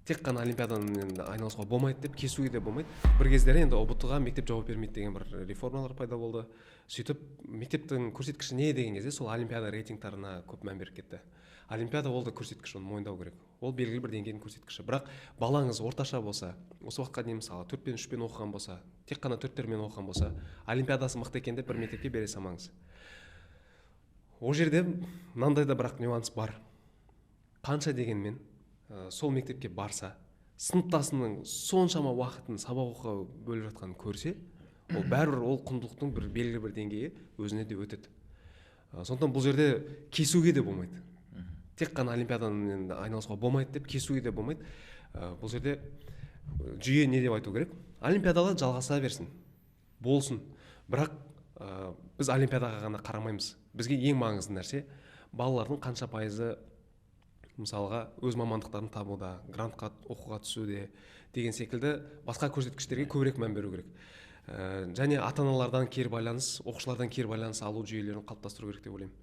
тек қана олимпиадамен айналысуға болмайды деп кесуге де болмайды. Бір кездері енді ұбт-ға мектеп жауап бермейді деген бір реформалар пайда болды. Сөйтіп мектептің көрсеткіші не деген кезде сол олимпиада рейтингтарына көп мән беріп кетті. Олимпиада ол да көрсеткіш, оны мойындау керек. Ол белгілі бір деңгейдің көрсеткіші. Бірақ балаңыз орташа болса, осы уақытқа дейін мысалы 4-пен 3-пен оқыған болса, тек қана 4-термен оқыған болса, олимпиадасы мықты екен деп бір мектепке бере салмаңыз. Ол жерде мынандай да бірақ нюанс бар. Қанша дегенмен сол мектепке барса, сыныптасының соншама уақытын сабақ оқуға бөліп жатқанын көрсе, ол бәрібір ол құндылықтың бір белгілі бір деңгейі өзіне де өтеді. Сондықтан бұл жерде кесуге де болмайды. Тек қана олимпиадамен айналысуға болмайды деп кесуге де болмайды. Бұл жерде жүйе не деп айту керек? Олимпиадалар жалғаса берсін, болсын. Бірақ біз олимпиадаға ғана қарамаймыз. Бізге ең маңызды нәрсе балалардың қанша пайызы мысалға өз мамандықтарын табуда, грантқа оқуға түсуде деген секілді басқа көрсеткіштерге көбірек мән беру керек. Және ата-аналардан кері байланыс, оқушылардан кері байланыс алу жүйелерін қалыптастыру керек деп ойлаймын.